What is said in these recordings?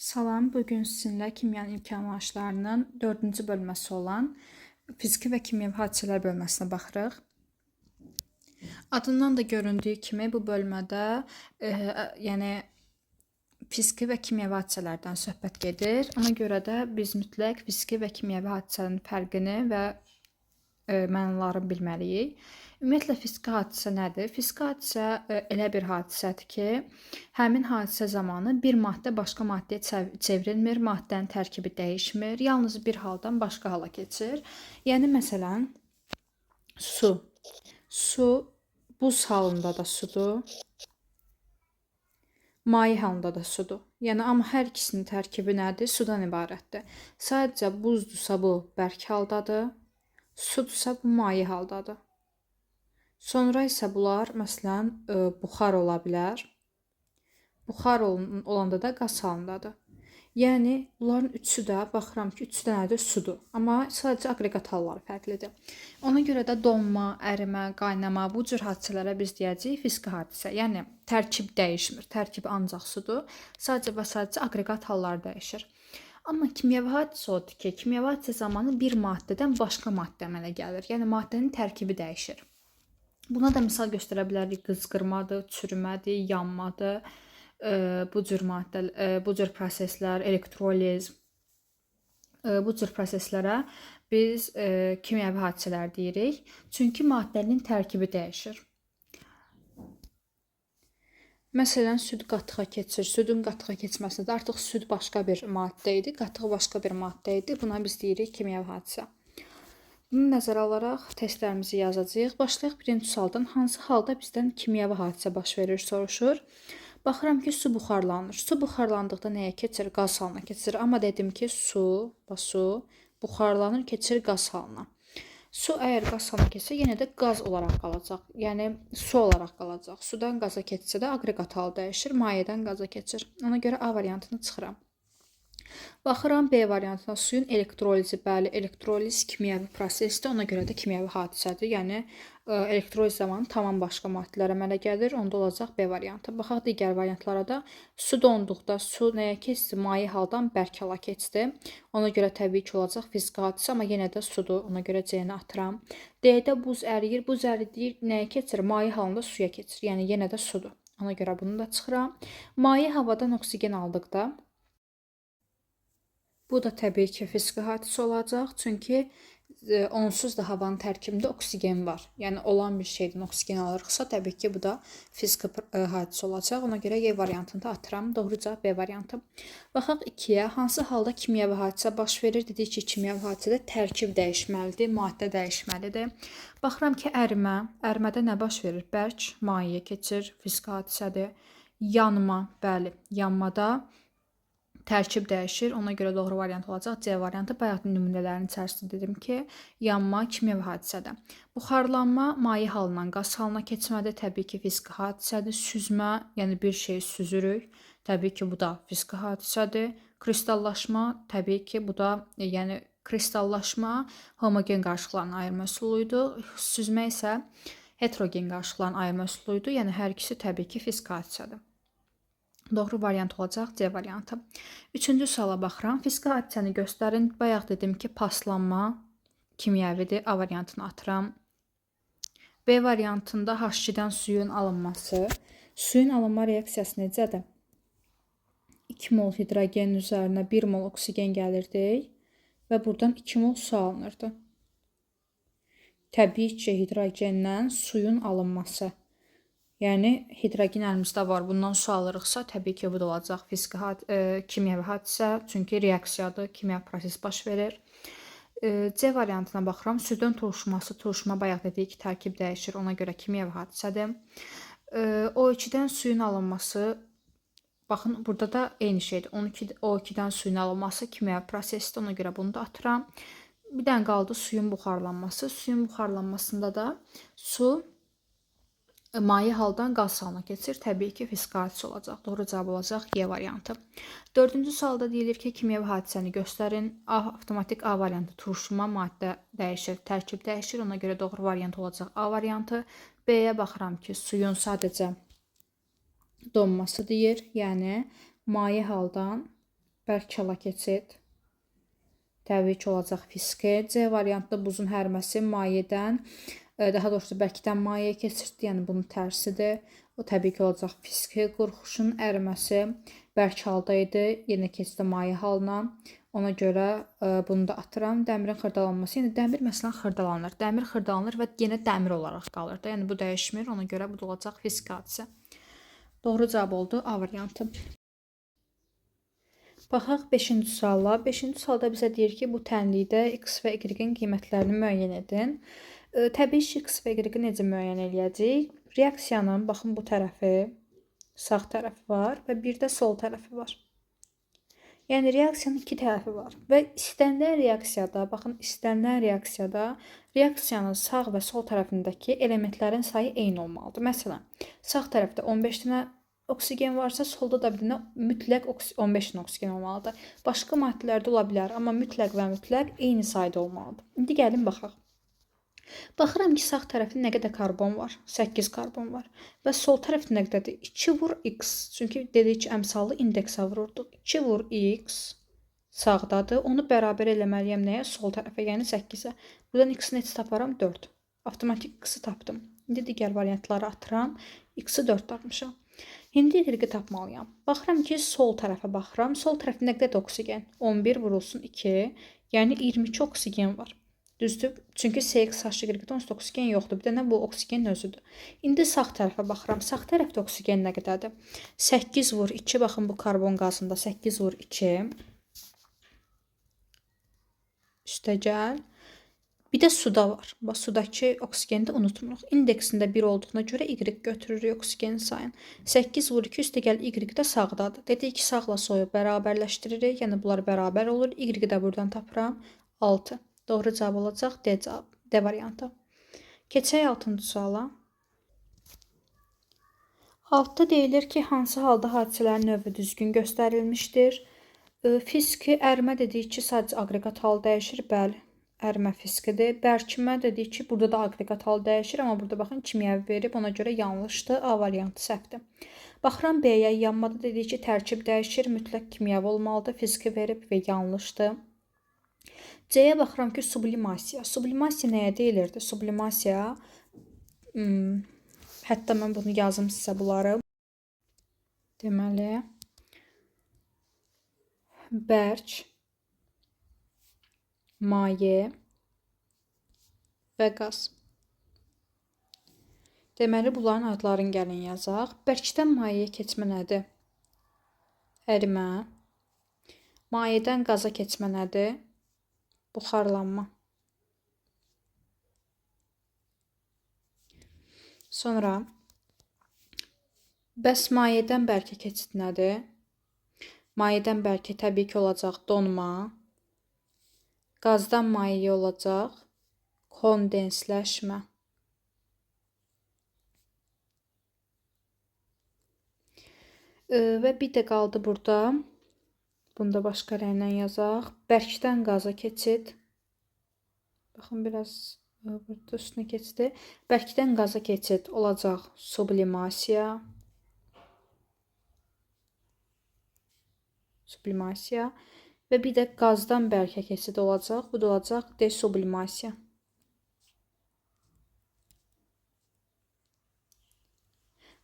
Salam, bugün sizinlə kimyanın imkan anlayışlarının 4-cü bölməsi olan fiziki və kimyəvi hadisələr bölməsinə baxırıq. Adından da göründüyü kimi bu bölmədə yəni fiziki və kimyəvi hadisələrdən söhbət gedir. Ona görə də biz mütləq fiziki və kimyəvi hadisənin fərqini və mənalarını bilməliyik. Ümumiyyətlə fiziki hadisə nədir? Fiziki hadisə elə bir hadisədir ki, həmin hadisə zamanı bir maddə başqa maddəyə çevrilmir, maddənin tərkibi dəyişmir, yalnız bir haldan başqa hala keçir. Yəni məsələn, su. Su buz halında da sudur, maye halında da sudur. Yəni amma hər ikisinin tərkibi nədir? Sudan ibarətdir. Sadəcə buzdursa bu bərk haldadır, sudursa bu maye haldadır. Sonra isə bunlar məsələn buxar ola bilər. Buxar olanda da qaz halındadır. Yəni bunların üçü də baxıram ki, üçü də nədir? Sudur. Amma sadəcə aqreqat halları fərqlidir. Ona görə də donma, ərimə, qaynama bu cür hadisələrə biz deyəcəyik fiziki hadisə. Yəni tərkib dəyişmir. Tərkib ancaq sudur. Sadəcə və sadəcə aqreqat halları dəyişir. Amma kimyəvi hadisə odur ki, kimyəvi hadisə zamanı bir maddədən başqa maddə əmələ gəlir. Yəni maddənin tərkibi dəyişir. Buna da misal göstərə bilərik, qızqırmadır, çürümədir, yanmadır, bu cür proseslər, elektroliz, bu cür proseslərə biz kimyəvi hadisələr deyirik. Çünki maddənin tərkibi dəyişir. Məsələn, süd qatığa keçir. Südün qatığa keçməsində artıq süd başqa bir maddə idi, qatıq başqa bir maddə idi. Buna biz deyirik kimyəvi hadisə. Bunu nəzərə alaraq testlərimizi yazacağıq. Başlayaq birinci sualdan. Hansı halda bizdən kimyəvi hadisə baş verir soruşur. Baxıram ki, su buxarlanır. Su buxarlandıqda nəyə keçir? Qaz halına keçir. Amma dedim ki, su buxarlanır, keçir qaz halına. Su əgər qaz halına keçsə, yenə də qaz olaraq qalacaq. Yəni su olaraq qalacaq. Sudan qaza keçsə də aqreqat halı dəyişir, mayədən qaza keçir. Ona görə A variantını çıxıram. Baxıram B variantına, suyun elektrolizi. Bəli, elektroliz kimyəvi prosesdir, ona görə də kimyəvi hadisədir. Yəni elektroliz zamanı tamam başqa maddələr əmələ gəlir, onda olacaq B variantı. Baxaq digər variantlara da. Su donduqda su nəyə keçdi? Maye haldan bərk hala keçdi. Ona görə təbii ki, olacaq fiziki hadisə, amma yenə də sudur. Ona görə C-ni atıram. D-də buz əriyir. Buz əriyir nəyə keçir? Maye halında suya keçir. Yəni yenə də sudur. Ona görə bunu da çıxıram. Maye havadan oksigen aldıqda bu da təbii ki, fiziki hadisə olacaq. Çünki onsuz da havanın tərkibində oksigen var. Yəni olan bir şeydən oksigen alırıqsa, təbii ki, bu da fiziki hadisə olacaq. Ona görə Y variantını da atıram. Doğru cavab B variantı. Baxaq 2-yə. Hansı halda kimyəvi hadisə baş verir? Dedik ki, kimyəvi hadisədə tərkib dəyişməlidir, maddə dəyişməlidir. Baxıram ki, ərimə. Ərimədə nə baş verir? Bərk mayeyə keçir, fiziki hadisədir. Yanma, bəli, yanmada tərkib dəyişir. Ona görə doğru variant olacaq C variantı. Bayaq nümunələrin içərisində dedim ki, yanma kimyəvi hadisədir. Buxarlanma maye halından qaz halına keçmədir. Təbii ki, fiziki hadisədir. Süzmə, yəni bir şeyi süzürük. Təbii ki, bu da fiziki hadisədir. Kristallaşma, təbii ki, bu da yəni kristallaşma homogen qarışıqların ayırma üsuluydu. Süzmə isə heterogen qarışıqların ayırma üsuluydu. Yəni hər ikisi təbii ki, fiziki hadisədir. Doğru variant olacaq C variantı. Üçüncü suala baxıram. Fiziki hadisəni göstərin. Bayaq dedim ki, paslanma kimyəvidir. A variantını atıram. B variantında H2-dən suyun alınması. Suyun alınma reaksiyası necədir? 2 mol hidrogenin üzərinə 1 mol oksigen gəlirdi və buradan 2 mol su alınırdı. Təbii ki, hidrogendən suyun alınması. Yəni hidrogen əlimizdə var, bundan su alırıqsa, təbii ki, bu da olacaq fiziki kimyəvi hadisə, çünki reaksiyadır, kimyəvi proses baş verir. C variantına baxıram. Südün turşuması, turşuma bayaq dedik ki, tərkib dəyişir, ona görə kimyəvi hadisədir. O2-dən suyun alınması, baxın, burada da eyni şeydir. O2-dən suyun alınması kimyəvi prosesdir, ona görə bunu da atıram. Bir dənə qaldı suyun buxarlanması. Suyun buxarlanmasında da su maye haldan qaz halına keçir. Təbii ki, fiziki hadisə olacaq. Doğru cavab olacaq Y variantı. Dördüncü sualda deyilir ki, kimyəvi hadisəni göstərin. Avtomatik A variantı turşuma, maddə dəyişir, tərkib dəyişir. Ona görə doğru variant olacaq A variantı. B-yə baxıram ki, suyun sadəcə donması deyir. Yəni maye haldan bərk çala keçid. Təbii ki, olacaq fiski. C variantında buzun həriməsi mayedən, daha doğrusu bərkdən mayeye keçirdi, yəni bunun tərsidir. O təbii ki, olacaq fiski. Qurxuşun əriməsi bərk halda idi, yenə keçdi maye halına. Ona görə bunu da atıram. Dəmirin xırdalanması, yəni dəmir məsələn xırdalanır. Dəmir xırdalanır və yenə dəmir olaraq qalır da. Yəni bu dəyişmir. Ona görə bu da olacaq fiski hadisə. Doğru cavab oldu A variantı. Baxaq 5-ci suala. 5-ci sualda bizə deyir ki, bu tənlikdə x və y-in qiymətlərini müəyyən edin. Təbii ki, x və y-i necə müəyyən edəcəyik? Reaksiyanın, baxın bu tərəfi, sağ tərəfi var və bir də sol tərəfi var. Yəni reaksiyanın iki tərəfi var və istənilən reaksiyada, baxın istənilən reaksiyada reaksiyanın sağ və sol tərəfindəki elementlərin sayı eyni olmalıdır. Məsələn, sağ tərəfdə 15 dənə oksigen varsa, solda da bir dənə mütləq 15 dənə oksigen olmalıdır. Başqa maddələrdə ola bilər, amma mütləq və mütləq eyni sayda olmalıdır. İndi gəlin baxaq. Baxıram ki, sağ tərəfdə nə qədər karbon var? 8 karbon var. Və sol tərəfdə nə qədərdir? 2 vur x. Çünki dedik ki, əmsallı indeksə vururduq. 2 vur x sağdadır. Onu bərabər eləməliyəm nəyə? Sol tərəfə, yəni 8-ə. Buradan x-i neçə taparam? 4. Avtomatik x-i tapdım. İndi digər variantları atıram. X-i 4 tapmışam. İndi y-i tapmalıyam. Baxıram ki, sol tərəfə baxıram. Sol tərəfdə nə qədər oksigen? 11 vurulsun 2. Yəni 22 oksigen var. Düzdür? Çünki CX-H-Y-də onsuz da oksigen yoxdur. Bir dənə bu oksigenin özüdür. İndi sağ tərəfə baxıram. Sağ tərəfdə oksigen nə qədərdir? 8 vur 2. Baxın bu karbon qazında 8 vur 2. Üstə gəl. Bir də suda var. Bax, sudakı oksigeni də unutmuruq. İndeksində 1 olduğuna görə y götürürük oksigenin sayını. 8 vur 2 üstə gəl y də sağdadır. Dedik ki, sağla soyu bərabərləşdiririk. Yəni bunlar bərabər olur. Y də buradan tapıram. 6. Doğru cavab olacaq D cavab. D variantı. Keçək 6-cı suala. 6-da deyilir ki, hansı halda hadisələrin növü düzgün göstərilmişdir? Fiziki ərimə dedik ki, sadəcə aqreqat hal dəyişir. Bəli, ərimə fizkidir. Bərkimə dedik ki, burada da aqreqat hal dəyişir, amma burada baxın kimyəvi verib, ona görə yanlışdır. A variantı səhvdir. Baxıram B-yə, yanmada dedik ki, tərkib dəyişir, mütləq kimyəvi olmalıdır. Fiziki verib və yanlışdır. C-yə baxıram ki, sublimasiya. Sublimasiya nəyə deyilirdi? Sublimasiya, hətta mən bunu yazım sizə bunları. Deməli, bərk, maye və qaz. Deməli, bunların adlarını gəlin yazaq. Bərkdən mayeye keçmə nədir? Ərimə. Mayədən qaza keçmə nədir? Buxarlanma. Sonra, bəs mayədən bərkə keçid nədir? Mayədən bərkə təbii ki, olacaq donma. Qazdan mayəyə olacaq kondensləşmə. Və bir də qaldı burada. Bunu da başqa rənglə yazaq. Bərkdən qaza keçid. Baxın, biraz burada üstünə keçdi. Bərkdən qaza keçid olacaq sublimasiya. Sublimasiya. Və bir də qazdan bərkə keçid olacaq. Bu da olacaq desublimasiya.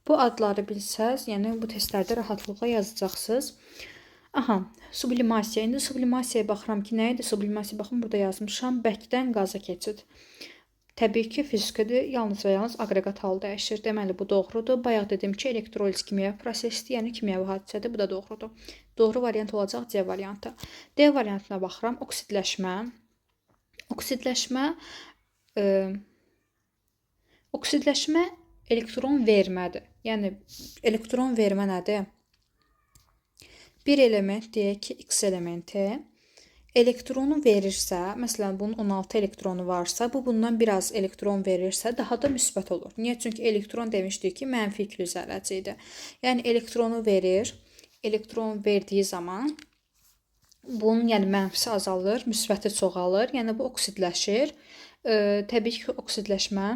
Bu adları bilsəz, yəni bu testlərdə rahatlıqla yazacaqsınız. Aha, sublimasiya. İndi sublimasiyaya baxıram ki, nə idi? Sublimasiya, baxın, burada yazmışam. Bərkdən qaza keçid. Təbii ki, fizikidir. Yalnız və yalnız aqreqat hal dəyişir. Deməli, bu doğrudur. Bayaq dedim ki, elektroliz kimyəvi prosesdir, yəni kimyəvi hadisədir. Bu da doğrudur. Doğru variant olacaq C variantı. D variantına baxıram. Oksidləşmə. Oksidləşmə elektron vermədir. Yəni, elektron vermə nədir? Bir element, deyək ki, X elementi elektronu verirsə, məsələn, bunun 16 elektronu varsa, bu bundan biraz elektron verirsə, daha da müsbət olur. Niyə? Çünki elektron demişdik ki, mənfi yüklü zərrəcidir. Yəni, elektronu verir. Elektron verdiyi zaman bunun yəni mənfisi azalır, müsbəti çoxalır. Yəni, bu oksidləşir. Təbii ki, oksidləşmə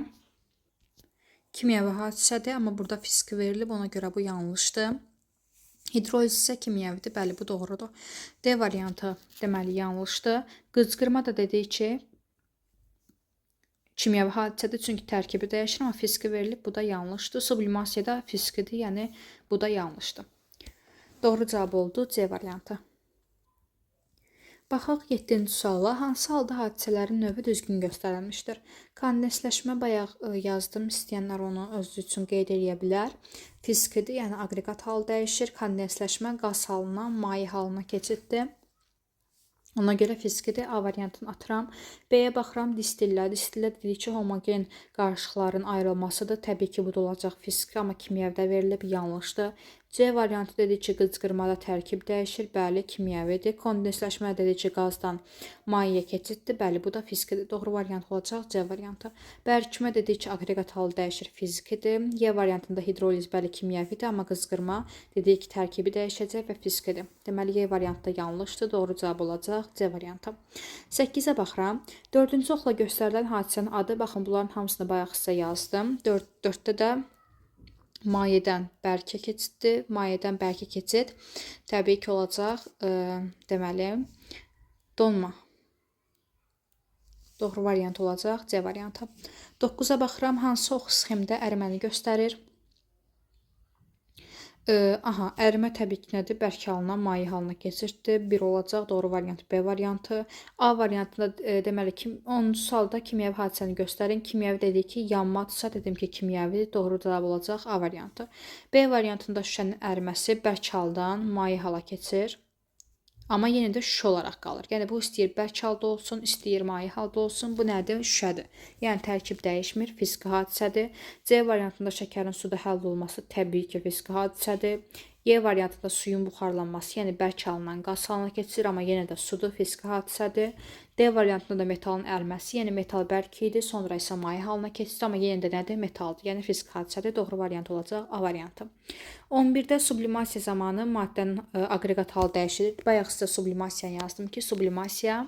kimyəvi hadisədir, amma burada fiziki verilib, ona görə bu yanlışdır. Hidroliz isə kimyəvidir. Bəli, bu doğrudur. D variantı deməli yanlışdır. Qızqırma da dedik ki, kimyəvi hadisədir, çünki tərkibi dəyişir, amma fiziki verilib, bu da yanlışdır. Sublimasiya da fizikidir, yəni bu da yanlışdır. Doğru cavab oldu C variantı. Baxaq 7-ci suala. Hansı halda hadisələrin növü düzgün göstərilmişdir? Kondensləşmə bayaq yazdım. İstəyənlər onu özü üçün qeyd edə bilər. Fizikidir, yəni aqreqat hal dəyişir. Kondensləşmə qaz halından maye halına keçiddir. Ona görə fizikidir. A variantını atıram. B-yə baxıram. Distillə. Distillə dedik ki, homogen qarışıqların ayrılmasıdır. Təbii ki, bu da olacaq fiziki, amma kimyəvidə verilib yanlışdır. C variantı dedik ki, qızqırmada tərkib dəyişir. Bəli, kimyəvidir. Kondensləşmə dedik ki, qazdan mayeyə keçiddir. Bəli, bu da fizikidir. Doğru variant olacaq C variantı. Bərkimə dedik ki, aqreqat halı dəyişir, fizikidir. Y variantında hidroliz bəli kimyəvidir, amma qızqırma dedik ki, tərkibi dəyişəcək və fizikidir. Deməli, Y variantı da yanlışdır. Doğru cavab olacaq C variantı. 8-ə baxıram. 4-cü oxla göstərilən hadisənin adı. Baxın, bunların hamısını bayaq sizə yazdım. 4-də də mayədən bərkə keçiddir. Mayədən bərkə keçid təbii ki olacaq, deməli, donma. Doğru variant olacaq C variantı. 9-a baxıram. Hansı ox sxemdə əriməni göstərir? Ərimə təbii ki nədir? Bərk halına, maye halına keçirdi. 1 olacaq. Doğru variant B variantı. A variantında deməli ki, 10-cu sualda kimyəvi hadisəni göstərin. Kimyəvi dedik ki, yanmadırsa dedim ki, kimyəvidir. Doğru cavab olacaq A variantı. B variantında şüşənin əriməsi bərk haldan maye hala keçir. Amma yenə də şüşə olaraq qalır. Yəni bu istəyir bərk halda olsun, istəyir maye halda olsun. Bu nədir? Şüşədir. Yəni tərkib dəyişmir, fiziki hadisədir. C variantında şəkərin suda həll olması təbii ki, fiziki hadisədir. Y variantında suyun buxarlanması, yəni bərk halından qaz halına keçir, amma yenə də sudur, fiziki hadisədir. D variantında da metalın əriməsi, yəni metal bərk idi, sonra isə maye halına keçir, amma yenə də nədir? Metaldır, yəni fiziki hadisədir. Doğru variant olacaq A variantı. 11-də sublimasiya zamanı maddənin aqreqat halı dəyişir. Bayaq sizə sublimasiyanı yazdım ki, sublimasiya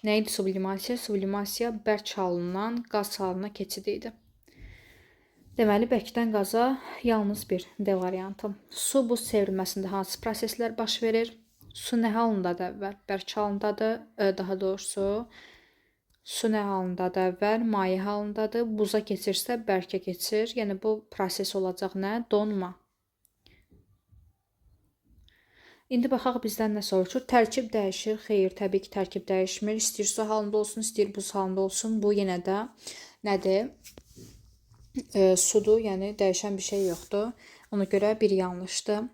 nə idi? Sublimasiya bərk halından qaz halına keçid idi. Deməli, bərkdən qaza yalnız bir D variantı. Su buz çevrilməsində hansı proseslər baş verir? Su nə halındadır əvvəl? Bərk halındadır, daha doğrusu su nə halındadır əvvəl? Maye halındadır. Buza keçirsə bərkə keçir. Yəni bu proses olacaq nə? Donma. İndi baxaq bizdən nə soruşur? Tərkib dəyişir. Xeyr, təbii ki, tərkib dəyişmir. İstəyir su halında olsun, istəyir buz halında olsun. Bu yenə də nədir? Sudur, yəni dəyişən bir şey yoxdur. Ona görə bir yanlışdır.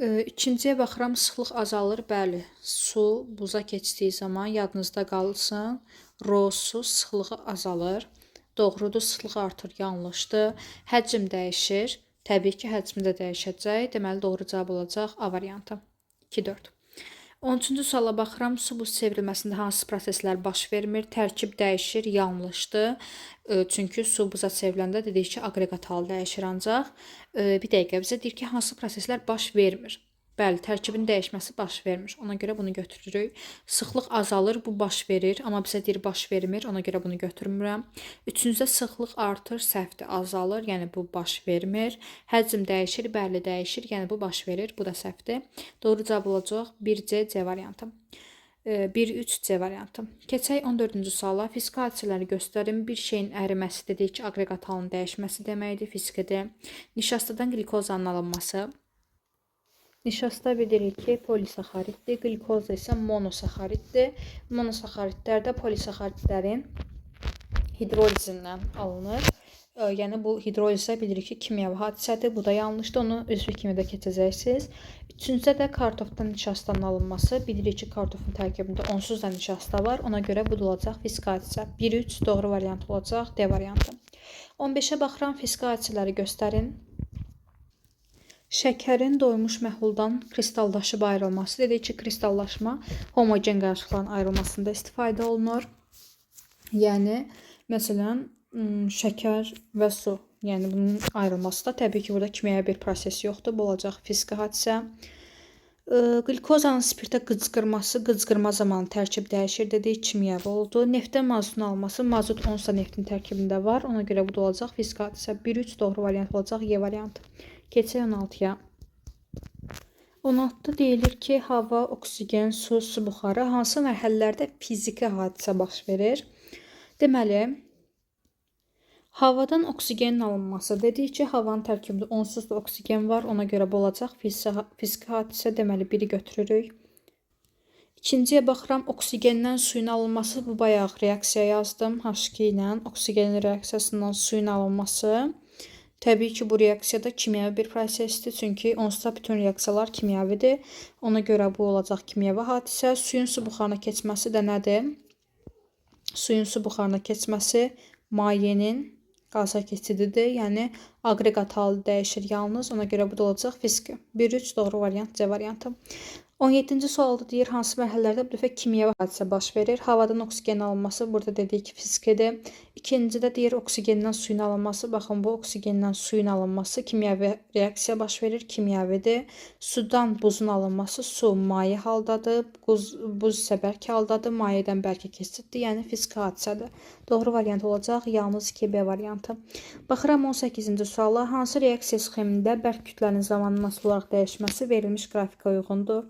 İkinciyə baxıram, sıxlıq azalır. Bəli, su buza keçdiyi zaman yadınızda qalsın. Su sıxlığı azalır. Doğrudur, sıxlıq artır, yanlışdır. Həcm dəyişir. Təbii ki, həcmi də dəyişəcək. Deməli, doğru cavab olacaq A variantı. 2-4. 13-cü suala baxıram. Su buz çevrilməsində hansı proseslər baş vermir? Tərkib dəyişir, yanlışdır. Çünki su buza çevriləndə dedik ki, aqreqat halı dəyişir ancaq. Bir dəqiqə bizə deyir ki, hansı proseslər baş vermir? Bəli, tərkibin dəyişməsi baş vermir. Ona görə bunu götürürük. Sıxlıq azalır, bu baş verir. Amma bizə deyir baş vermir. Ona görə bunu götürmürəm. Üçüncüdə sıxlıq artır, səhvdir, azalır. Yəni bu baş vermir. Həcm dəyişir, bəli dəyişir. Yəni bu baş verir. Bu da səhvdir. Doğru cavab olacaq 1C, C variantı. 1-3 C variantı. Keçək 14-cü suala. Fiziki hadisələri göstərin. Bir şeyin əriməsi dedik ki, aqreqat halının dəyişməsi deməkdir. Fizikidir. Nişastadan qlikozanın alınması. Nişasta bilirik ki, polisaxariddir, glikoza isə monosaxariddir. Monosaxaridlər də polisaxaridlərin hidrolizindən alınır. Yəni bu hidrolizə bilirik ki, kimyəvi hadisədir. Bu da yanlışdır. Onu üzvü kimi də keçəcəksiniz. Üçüncüdə də kartofdan nişastanın alınması. Bilirik ki, kartofun tərkibində onsuz da nişasta var. Ona görə bu da olacaq fiziki hadisə. 1-3 doğru variant olacaq D variantı. 15-ə baxıram, fiziki hadisələri göstərin. Şəkərin doymuş məhluldan kristallaşıb ayrılması. Dedik ki, kristallaşma homogen qarışıqların ayrılmasında istifadə olunur. Yəni, məsələn, şəkər və su. Yəni, bunun ayrılması da təbii ki, burada kimyəvi bir proses yoxdur. Bu olacaq fiziki hadisə. Qlikozanın spirtə qıcqırması, qıcqırma zamanı tərkib dəyişir dedik, kimyəvi oldu. Neftdən mazutun alması, mazut onsuz da neftin tərkibində var. Ona görə bu da olacaq fiziki hadisə. 1-3 doğru variant olacaq Y variantı. Keçək 16-ya. 16-da deyilir ki, hava, oksigen, su buxarı hansı mərhələlərdə fiziki hadisə baş verir? Deməli, havadan oksigenin alınması. Dedik ki, havanın tərkibində onsuz da oksigen var. Ona görə bu olacaq fiziki hadisə. Deməli, biri götürürük. İkinciyə baxıram, oksigendən suyun alınması. Bu bayaq reaksiya yazdım. H2 ilə oksigenin reaksiyasından suyun alınması. Təbii ki, bu reaksiya da kimyəvi bir prosesdir. Çünki onsuz da bütün reaksiyalar kimyəvidir. Ona görə bu olacaq kimyəvi hadisə. Suyun su buxarına keçməsi də nədir? Suyun su buxarına keçməsi mayenin qaza keçididir. Yəni, aqreqat halı dəyişir yalnız. Ona görə bu da olacaq fiziki. 1-3 doğru variant, C variantı. 17-ci sualda deyir, hansı mərhələlərdə bu dəfə kimyəvi hadisə baş verir? Havadan oksigenin alınması, burada dedik ki, fizikidir. İkincidə deyir, oksigendən suyun alınması. Baxın, bu oksigendən suyun alınması kimyəvi reaksiya baş verir, kimyəvidir. Sudan buzun alınması, su maye haldadır, buz isə bərk haldadır, mayədən bərkə keçiddir, yəni fiziki hadisədir. Doğru variant olacaq, yalnız 2B variantı. Baxıram 18-ci suala, hansı reaksiya sxemində bərk kütlənin zamanın asılı olaraq dəyişməsi verilmiş qrafikə uyğundur?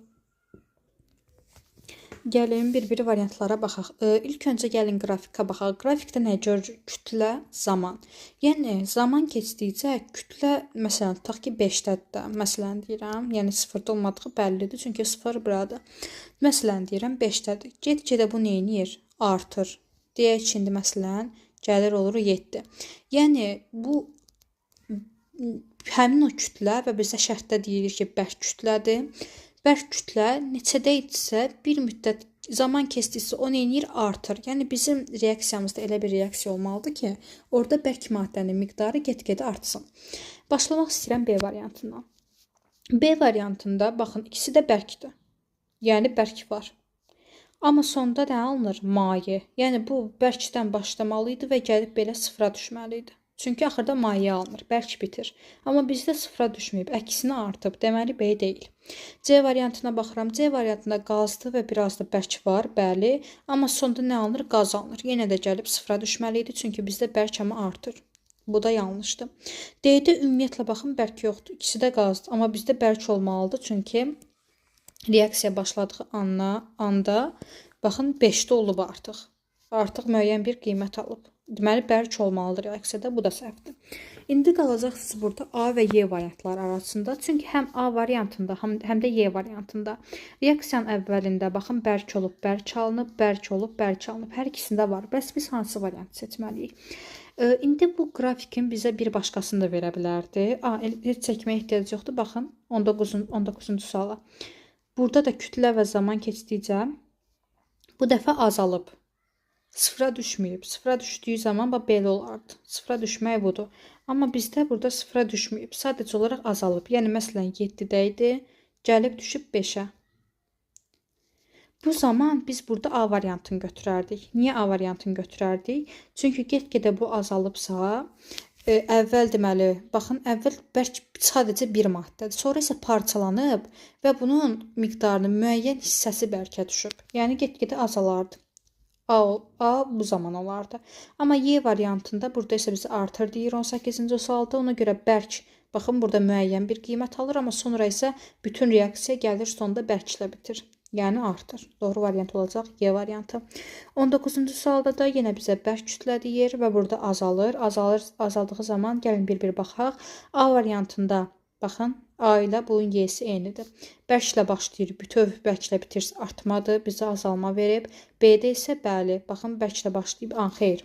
Gəlin bir-biri variantlara baxaq. İlk öncə gəlin qrafikə baxaq. Qrafikdə nə görürük? Kütlə, zaman. Yəni, zaman keçdikcə kütlə, məsələn, tutaq ki, 5-dədir. Məsələn deyirəm, yəni 0-da olmadığı bəllidir, çünki 0 buradır. Məsələn deyirəm, 5-dədir. Get-gedə bu neynir? Artır. Deyək ki, indi məsələn, gəlir olur 7. Yəni, bu həmin o kütlə və bizə şərtdə deyilir ki, bərk kütlədir. Bərk kütlə neçədə idisə, bir müddət zaman keçdikcə o neynir? Artır. Yəni, bizim reaksiyamızda elə bir reaksiya olmalıdır ki, orada bərk maddənin miqdarı get-gedə artsın. Başlamaq istəyirəm B variantından. B variantında, baxın, ikisi də bərkdir. Yəni, bərk var. Amma sonda nə alınır? Maye. Yəni, bu bərkdən başlamalı idi və gəlib belə sıfıra düşməli idi. Çünki axırda maye alınır, bərk bitir. Amma bizdə sıfıra düşməyib, əksinə artıb. Deməli, B deyil. C variantına baxıram. C variantında qazdır və biraz da bərk var, bəli. Amma sonda nə alınır? Qaz alınır. Yenə də gəlib sıfıra düşməli idi, çünki bizdə bərk amma artır. Bu da yanlışdır. D-də ümumiyyətlə baxın, bərk yoxdur. İkisi də qazdır. Amma bizdə bərk olmalıdır, çünki reaksiya başladığı anda baxın, 5-də olub artıq. Artıq müəyyən bir qiymət alıb. Deməli, bərk olmalıdır reaksiyada, bu da səhvdir. İndi qalacaqsınız burada A və Y variantları arasında. Çünki həm A variantında, həm də Y variantında reaksiyanın əvvəlində baxın, bərk olub, bərk alınıb, bərk olub, bərk alınıb. Hər ikisində var. Bəs biz hansı variantı seçməliyik? İndi bu qrafikin bizə bir başqasını da verə bilərdi. Heç çəkməyə ehtiyac yoxdur. Baxın, 19-cu suala. Burada da kütlə və zaman keçdikcə bu dəfə azalıb. Sıfıra düşməyib. Sıfıra düşdüyü zaman belə olardı. Sıfıra düşmək budur. Amma bizdə burada sıfıra düşməyib. Sadəcə olaraq azalıb. Yəni, məsələn, 7-də idi, gəlib düşüb 5-ə. Bu zaman biz burada A variantını götürərdik. Niyə A variantını götürərdik? Çünki get-gedə bu azalıbsa, əvvəl deməli, baxın, əvvəl bərk sadəcə bir maddədir. Sonra isə parçalanıb və bunun miqdarının müəyyən hissəsi bərkə düşüb. Yəni, get-gedə azalardı. A bu zaman olardı. Amma Y variantında burada isə bizi artır deyir 18-ci sualda. Ona görə bərk, baxın, burada müəyyən bir qiymət alır, amma sonra isə bütün reaksiya gəlir sonda bərklə bitir. Yəni artır. Doğru variant olacaq Y variantı. 19-cu sualda da yenə bizə bərk kütlə deyir və burada azalır. Azaldığı zaman gəlin bir-bir baxaq. A variantında baxın, A ilə bunun Y-si eynidir. Bərklə başlayır, bütöv bərklə bitirsə artmadır, bizə azalma verib. B-də isə bəli, baxın, bərklə başlayıb, xeyr.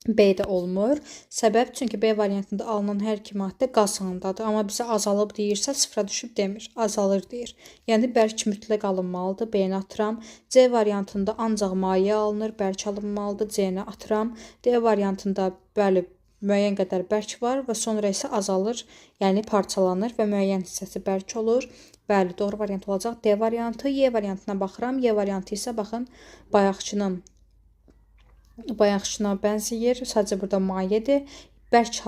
B-də olmur. Səbəb, çünki B variantında alınan hər iki maddə qaz halındadır. Amma bizə azalıb deyirsə, sıfıra düşüb demir, azalır deyir. Yəni, bərk mütləq alınmalıdır, B-ni atıram. C variantında ancaq maye alınır, bərk alınmalıdır, C-ni atıram. D variantında, bəli, müəyyən qədər bərk var və sonra isə azalır, yəni parçalanır və müəyyən hissəsi bərk olur. Bəli, doğru variant olacaq D variantı. Y variantına baxıram. Y variantı isə baxın, bayaqçına bənzəyir. Sadəcə burada mayedir. bərk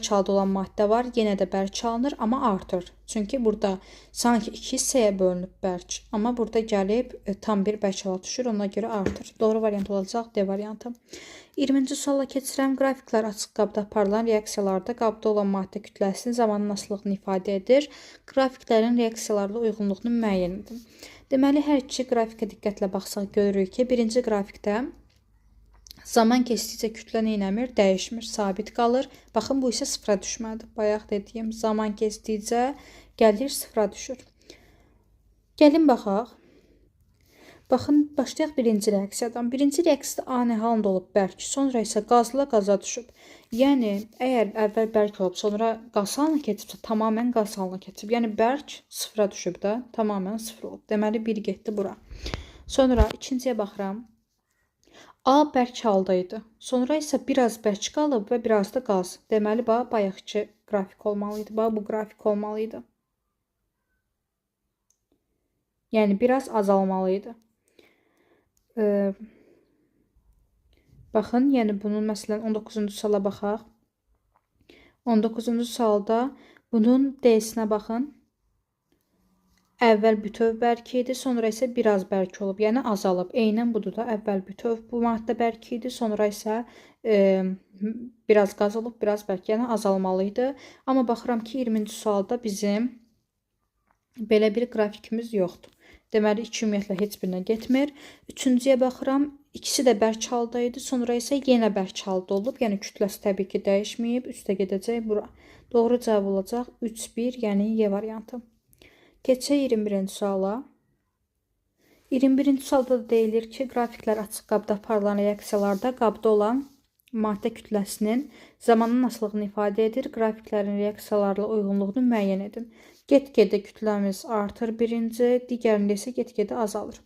halda olan maddə var, yenə də bərk alınır, amma artır. Çünki burada sanki iki hissəyə bölünüb bərk, amma burada gəlib tam bir bərk hala düşür, ona görə artır. Doğru variant olacaq D variantı. 20-ci suala keçirəm. Qrafiklər açıq qabda aparılan reaksiyalarda qabda olan maddə kütləsinin zamanın asılılığını ifadə edir. Qrafiklərin reaksiyalarla uyğunluğunu müəyyən edin. Deməli, hər iki qrafikə diqqətlə baxsaq görürük ki, birinci qrafikdə zaman keçdikcə kütlə neynəmir? Dəyişmir, sabit qalır. Baxın, bu isə sıfıra düşməlidir. Bayaq dediyim zaman keçdikcə gəlir sıfıra düşür. Gəlin baxaq. Baxın, başlayaq birinci reaksiyadan. Birinci reaksiyada A nə halında olub? Bərk. Sonra isə qazla qaza düşüb. Yəni, əgər əvvəl bərk olub, sonra qaz halına keçibsə, tamamən qaz halına keçib. Yəni, bərk sıfıra düşüb də, tamamən sıfır olub. Deməli, 1 getdi bura. Sonra ikinciyə baxıram. A bərk haldaydı. Sonra isə biraz bərk qalıb və biraz da qaz. Deməli, bayaqki qrafik olmalıydı. Bu qrafik olmalıydı. Yəni, biraz azalmalıydı. Baxın, yəni bunun məsələn 19-cu suala baxaq. 19-cu sualda bunun D-sinə baxın. Əvvəl bütöv bərk idi, sonra isə biraz bərk olub, yəni azalıb. Eynən budur da, əvvəl bütöv bu maddə bərk idi, sonra isə biraz qaz olub, biraz bərk, yəni azalmalıydı. Amma baxıram ki, 20-ci sualda bizim belə bir qrafikimiz yoxdur. Deməli, iki ümumiyyətlə heç birinə getmir. Üçüncüyə baxıram, ikisi də bərk halda idi, sonra isə yenə bərk halda olub. Yəni, kütləsi təbii ki, dəyişməyib, üstə gedəcək bura. Doğru cavab olacaq 3-1, yəni Y variantı. Keçək 21-ci suala. 21-ci sualda da deyilir ki, qrafiklər açıq qabda aparılan reaksiyalarda qabda olan maddə kütləsinin zamanın asılılığını ifadə edir. Qrafiklərin reaksiyalarla uyğunluğunu müəyyən edin. Get-gedə kütləmiz artır birinci, digərində isə get-gedə azalır.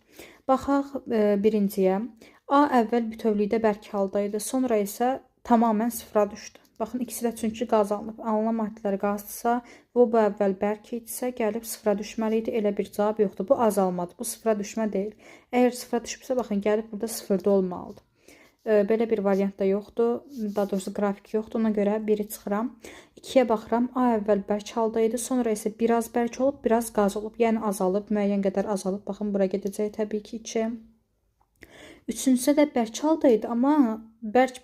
Baxaq birinciyə. A əvvəl bütövlükdə bərk haldaydı, sonra isə tamamən sıfıra düşdü. Baxın, ikisi də çünki qaz alınıb. Alınan maddələr qazdırsa, bu əvvəl bərk idisə, gəlib sıfıra düşməliydi. Elə bir cavab yoxdur. Bu azalmadır. Bu sıfıra düşmə deyil. Əgər sıfıra düşübsə, baxın, gəlib burada sıfırda olmalıdır. Belə bir variant da yoxdur. Daha doğrusu qrafik yoxdur. Ona görə 1-i çıxıram. 2-yə baxıram. A əvvəl bərk haldaydı. Sonra isə biraz bərk olub, biraz qaz olub. Yəni azalıb, müəyyən qədər azalıb. Baxın, bura gedəcək təbii ki 2. Üçüncüsə də bərk haldaydı. Amma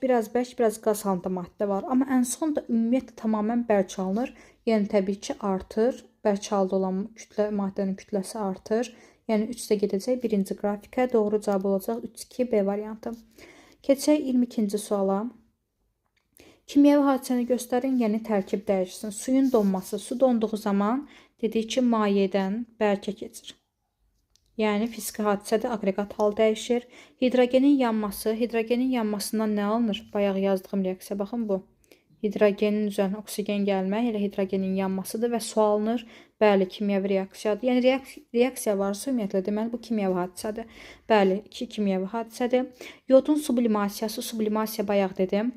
biraz qaz halında maddə var. Amma ən sonda ümumiyyətlə tamamən bərk alınır. Yəni təbii ki artır. Bərk halda olan maddənin kütləsi artır. Yəni 3-də gedəcək birinci qrafikə. Doğru cavab olacaq 3-2 B variantı. Keçək 22-ci suala. Kimyəvi hadisəni göstərin, yəni tərkib dəyişsin. Suyun donması. Su donduğu zaman dedik ki, mayedən bərkə keçir. Yəni fiziki hadisədə aqreqat hal dəyişir. Hidrogenin yanması. Hidrogenin yanmasından nə alınır? Bayaq yazdığım reaksiya. Baxın bu. Hidrogenin üzərinə oksigen gəlmək elə hidrogenin yanmasıdır və su alınır. Bəli, kimyəvi reaksiyadır. Yəni reaksiya varsa ümumiyyətlə deməli bu kimyəvi hadisədir. Bəli, 2 kimyəvi hadisədir. Yodun sublimasiyası. Sublimasiya bayaq dedim.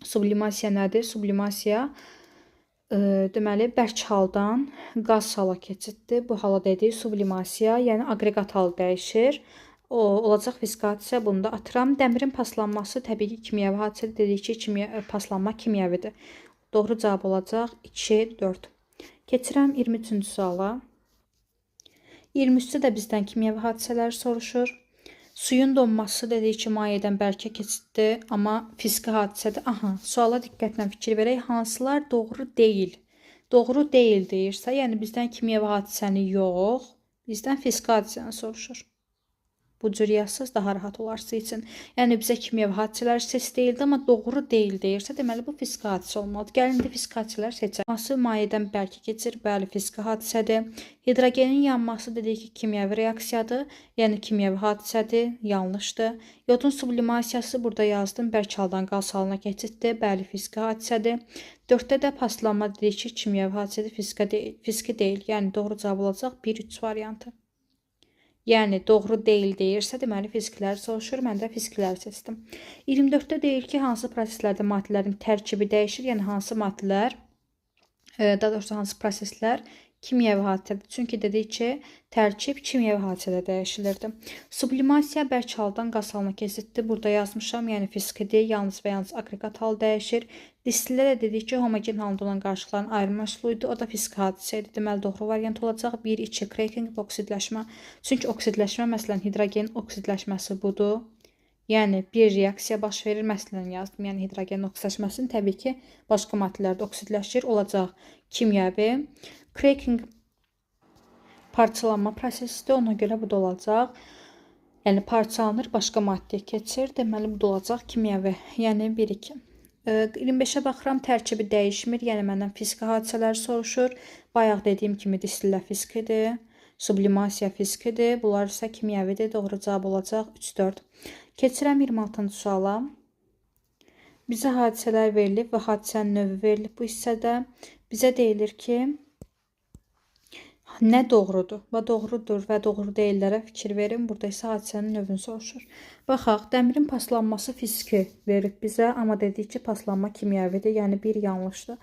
Sublimasiya nədir? Sublimasiya deməli bərk haldan qaz hala keçiddir. Bu hala dedik sublimasiya, yəni aqreqat hal dəyişir. Olacaq fiziki hadisə, bunu da atıram. Dəmirin paslanması təbii ki, kimyəvi hadisədir. Dedik ki, paslanma kimyəvidir. Doğru cavab olacaq 2-4. Keçirəm 23-cü suala. 23-də də bizdən kimyəvi hadisələr soruşur. Suyun donması dedik ki, mayedən bərkə keçiddir, amma fiziki hadisədir. Aha, suala diqqətlə fikir verək. Hansılar doğru deyil? Doğru deyil deyirsə, yəni bizdən kimyəvi hadisəni yox, bizdən fiziki hadisəni soruşur. Bu cür yazsız daha rahat olar sizin üçün. Yəni bizə kimyəvi hadisələr seç deyildi, amma doğru deyil deyirsə, deməli bu fiziki hadisə olmalıdır. Gəlin də fiziki hadisələr seçək. Hansı mayedən bərkə keçir? Bəli, fiziki hadisədir. Hidrogenin yanması dedik ki, kimyəvi reaksiyadır, yəni kimyəvi hadisədir, yanlışdır. Yodun sublimasiyası burada yazdım, bərk haldan qaz halına keçiddir, bəli, fiziki hadisədir. 4-də də paslanma dedik ki, kimyəvi hadisədir, fiziki deyil. Yəni doğru cavab olacaq 1-3 variantı. Yəni doğru deyil deyirsə, deməli fizikləri soruşur. Mən də fizikləri seçdim. 24-də deyir ki, hansı proseslərdə maddələrin tərkibi dəyişir, yəni hansı maddələr, daha doğrusu hansı proseslər kimyəvi hadisədir. Çünki dedik ki, tərkib kimyəvi hadisədə dəyişilirdi. Sublimasiya bərk haldan qaz halına keçiddir. Burada yazmışam, yəni fizikdir, yalnız və yalnız aqreqat hal dəyişir. Distillə də dedik ki, homogen halında olan qarışıqların ayrılma üsuludur. O da fiziki hadisə idi. Deməli, doğru variant olacaq. 1-2 cracking və oksidləşmə. Çünki oksidləşmə, məsələn, hidrogen oksidləşməsi budur. Yəni, bir reaksiya baş verir, məsələn, yazdım. Yəni, hidrogenin oksidləşməsini təbii ki, başqa maddələrdə oksidləşir. Olacaq kimyəvi. Cracking parçalanma prosesidir. Ona görə bu da olacaq. Yəni, parçalanır, başqa maddəyə keçir. Deməli, bu da olacaq kimyəvi. Yəni, 1-2. 25-ə baxıram, tərkibi dəyişmir. Yəni, məndən fiziki hadisələri soruşur. Bayaq dediyim kimi distillə fizikidir. Sublimasiya fizikidir. Bunlar isə kimyəvidir. Doğru cavab olacaq 3-4. Keçirəm 26-cı suala. Bizə hadisələr verilib və hadisənin növü verilib bu hissədə. Bizə deyilir ki, nə doğrudur və doğrudur və doğru deyillərə fikir verin. Burada isə hadisənin növünü soruşur. Baxaq, dəmirin paslanması fiziki verib bizə, amma dedik ki, paslanma kimyəvidir, yəni bir yanlışdır.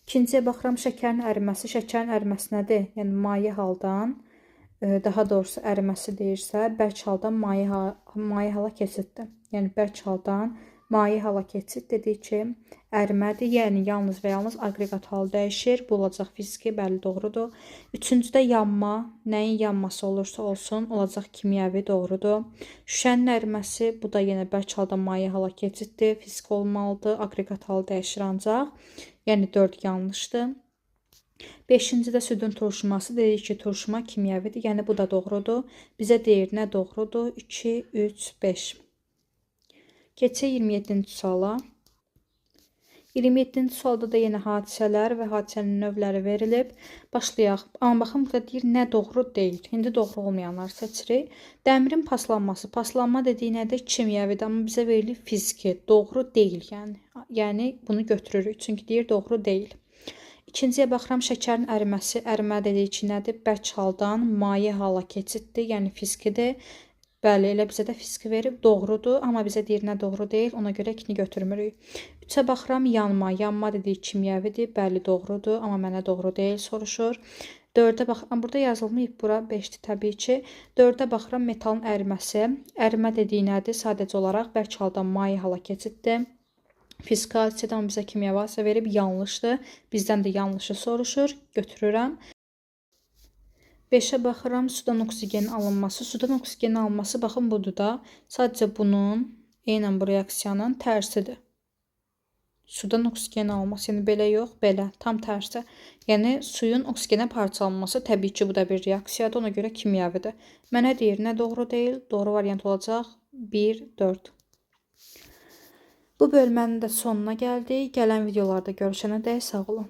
İkinciyə baxıram, şəkərin əriməsi. Şəkərin əriməsi nədir? Yəni maye haldan, daha doğrusu əriməsi deyirsə, bərk haldan maye hala keçiddir. Yəni bərk haldan maye hala keçid dedik ki, ərimədir. Yəni yalnız və yalnız aqreqat hal dəyişir. Bu olacaq fiziki, bəli doğrudur. Üçüncüdə yanma, nəyin yanması olursa olsun, olacaq kimyəvi, doğrudur. Şüşənin əriməsi, bu da yenə bərk haldan maye hala keçiddir. Fiziki olmalıdır. Aqreqat hal dəyişir ancaq. Yəni 4 yanlışdır. 5-cidə südün turşuması, dedik ki, turşuma kimyəvidir. Yəni bu da doğrudur. Bizə deyir nə doğrudur? 2, 3, 5. Keçək 27-ci suala. 27-ci sualda da yenə hadisələr və hadisənin növləri verilib. Başlayaq. Amma baxın, burada deyir nə doğru deyil. İndi doğru olmayanları seçirik. Dəmirin paslanması. Paslanma dediyi nədir? Kimyəvidir. Amma bizə verilib fiziki. Doğru deyil. Yəni bunu götürürük. Çünki deyir doğru deyil. İkinciyə baxıram, şəkərin əriməsi. Ərimə dedik ki, nədir? Bərk haldan maye hala keçiddir, yəni fizikidir. Bəli, elə bizə də fiziki verib, doğrudur, amma bizə deyir nə doğru deyil, ona görə 2-ni götürmürük. 3-ə baxıram, yanma. Yanma dedik kimyəvidir, bəli doğrudur, amma mənə doğru deyil soruşur. 4-ə baxıram, burada yazılmayıb, bura 5-dir təbii ki. 4-ə baxıram, metalın əriməsi. Ərimə dediyi nədir? Sadəcə olaraq bərk haldan maye hala keçiddir. Fiziki hadisədən bizə kimyəvi hadisə verib, yanlışdır. Bizdən də yanlışı soruşur, götürürəm. 5-ə baxıram, sudan oksigenin alınması. Sudan oksigenin alınması, baxın, budur da. Sadəcə bunun, eynən bu reaksiyanın tərsidir. Sudan oksigenin alınması, yəni belə yox, belə, tam tərsi. Yəni, suyun oksigenə parçalanması, təbii ki, bu da bir reaksiyadır, ona görə kimyəvidir. Mənə deyir, nə doğru deyil? Doğru variant olacaq 1, 4. Bu bölmənin də sonuna gəldik. Gələn videolarda görüşənədək sağ olun.